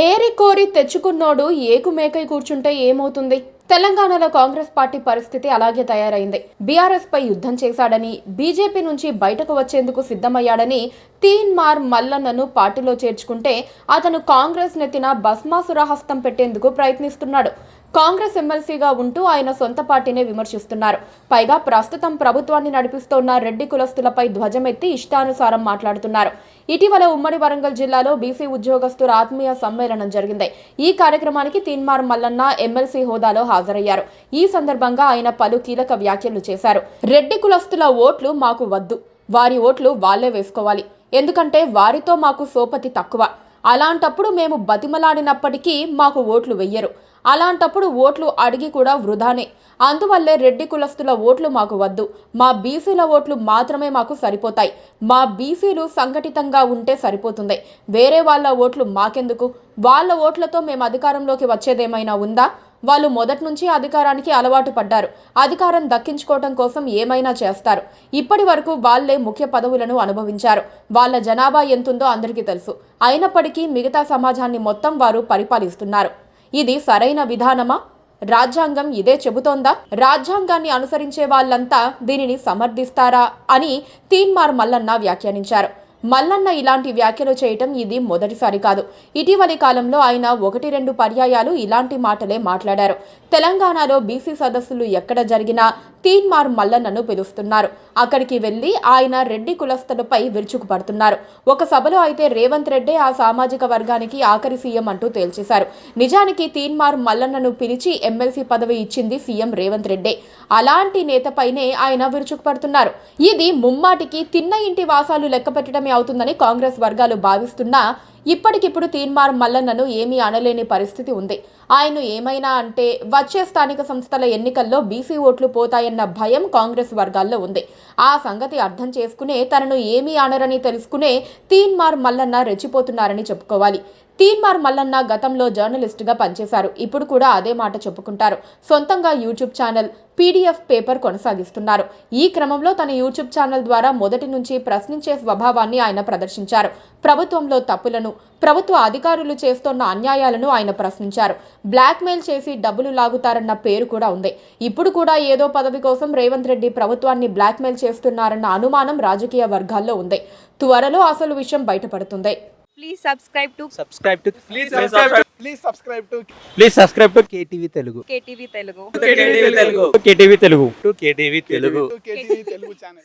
ఏరి కోరి తెచ్చుకున్నోడు ఏకుమేకై కూర్చుంటే ఏమవుతుంది? తెలంగాణలో కాంగ్రెస్ పార్టీ పరిస్థితి అలాగే తయారైంది. బీఆర్ఎస్ పై యుద్ధం చేశాడని, బీజేపీ నుంచి బయటకు వచ్చేందుకు సిద్ధమయ్యాడని తీన్మార్ మల్లన్నను పార్టీలో చేర్చుకుంటే అతను కాంగ్రెస్ నెత్తిన భస్మాసుర హస్తం పెట్టేందుకు ప్రయత్నిస్తున్నాడు. కాంగ్రెస్ ఎమ్మెల్సీగా ఉంటూ ఆయన సొంత పార్టీనే విమర్శిస్తున్నారు. పైగా ప్రస్తుతం ప్రభుత్వాన్ని నడిపిస్తోన్న రెడ్డి కులస్తులపై ధ్వజమెత్తి ఇష్టానుసారం మాట్లాడుతున్నారు. ఇటీవల ఉమ్మడి వరంగల్ జిల్లాలో బీసీ ఉద్యోగస్తుల ఆత్మీయ సమ్మేళనం జరిగింది. ఈ కార్యక్రమానికి తీన్మార్ మల్లన్న ఎమ్మెల్సీ హోదాలో హాజరయ్యారు. ఈ సందర్భంగా ఆయన పలు కీలక వ్యాఖ్యలు చేశారు. రెడ్డి కులస్తుల ఓట్లు మాకు వద్దు, వారి ఓట్లు వాళ్లే వేసుకోవాలి. ఎందుకంటే వారితో మాకు సోపతి తక్కువ. అలాంటప్పుడు మేము బతిమలాడినప్పటికీ మాకు ఓట్లు వెయ్యరు. అలాంటప్పుడు ఓట్లు అడిగి కూడా వృధానే. అందువల్లే రెడ్డి కులస్తుల ఓట్లు మాకు వద్దు, మా బీసీల ఓట్లు మాత్రమే మాకు సరిపోతాయి. మా బీసీలు సంఘటితంగా ఉంటే సరిపోతుంది. వేరే వాళ్ళ ఓట్లు మాకెందుకు? వాళ్ళ ఓట్లతో మేము అధికారంలోకి వచ్చేదేమైనా ఉందా? వాళ్ళు మొదటి నుంచి అధికారానికి అలవాటు పడ్డారు. అధికారం దక్కించుకోవటం కోసం ఏమైనా చేస్తారు. ఇప్పటి వరకు వాళ్లే ముఖ్య పదవులను అనుభవించారు. వాళ్ళ జనాభా ఎంతుందో అందరికీ తెలుసు. అయినప్పటికీ మిగతా సమాజాన్ని మొత్తం వారు పరిపాలిస్తున్నారు. ఇది సరైన విధానమా? రాజ్యాంగం ఇదే చెబుతోందా? రాజ్యాంగాన్ని అనుసరించే వాళ్ళంతా దీనిని సమర్థిస్తారా అని తీన్మార్ మల్లన్న వ్యాఖ్యానించారు. మల్లన్న ఇలాంటి వ్యాఖ్యలు చేయటం ఇది మొదటిసారి కాదు. ఇటీవలి కాలంలో ఆయన 1-2 పర్యాయాలు ఇలాంటి మాటలే మాట్లాడారు. తెలంగాణలో బీసీ సదస్సులు ఎక్కడ జరిగినా తీన్మార్ మల్లన్నను పిలుస్తున్నారు. అక్కడికి వెళ్లి ఆయన రెడ్డి కులస్తులపై విరుచుకుపడుతున్నారు. ఒక సభలో అయితే రేవంత్ రెడ్డి ఆ సామాజిక వర్గానికి ఆఖరి సీఎం అంటూ తేల్చేశారు. నిజానికి తీన్మార్ మల్లన్నను పిలిచి ఎమ్మెల్సీ పదవి ఇచ్చింది సీఎం రేవంత్ రెడ్డి. అలాంటి నేతపైనే ఆయన విరుచుకుపడుతున్నారు. ఇది ముమ్మాటికి తిన్న ఇంటి వాసాలు లెక్క పెట్టడమే అవుతుందని కాంగ్రెస్ వర్గాలు భావిస్తున్నా ఇప్పటికిప్పుడు తీన్మార్ మల్లన్నను ఏమీ అనలేని పరిస్థితి ఉంది. ఆయన ఏమైనా అంటే వచ్చే స్థానిక సంస్థల ఎన్నికల్లో బీసీ ఓట్లు పోతాయన్న భయం కాంగ్రెస్ వర్గాల్లో ఉంది. ఆ సంగతి అర్థం చేసుకునే తనను ఏమీ అనరని తెలుసుకునే తీన్మార్ మల్లన్న రెచ్చిపోతున్నారని చెప్పుకోవాలి. తీన్మార్ మల్లన్న గతంలో జర్నలిస్టుగా పనిచేశారు. ఇప్పుడు కూడా అదే మాట చెప్పుకుంటారు. సొంతంగా యూట్యూబ్ ఛానల్ PDF పేపర్ కొనసాగిస్తున్నారు. ఈ క్రమంలో తన యూట్యూబ్ ఛానల్ ద్వారా మొదటి నుంచి ప్రశ్నించే స్వభావాన్ని ఆయన ప్రదర్శించారు. ప్రభుత్వంలో తప్పులను, ప్రభుత్వ అధికారులు చేస్తున్న అన్యాయాలను ఆయన ప్రశ్నించారు. బ్లాక్మెయిల్ చేసి డబ్బులు లాగుతారన్న పేరు కూడా ఉంది. ఇప్పుడు కూడా ఏదో పదవి కోసం రేవంత్ రెడ్డి ప్రభుత్వాన్ని బ్లాక్మెయిల్ చేస్తున్నారన్న అనుమానం రాజకీయ వర్గాల్లో ఉంది. త్వరలో అసలు విషయం బయటపడుతుంది. Please subscribe to KTV Telugu. KTV Telugu. KTV Telugu. KTV Telugu channel.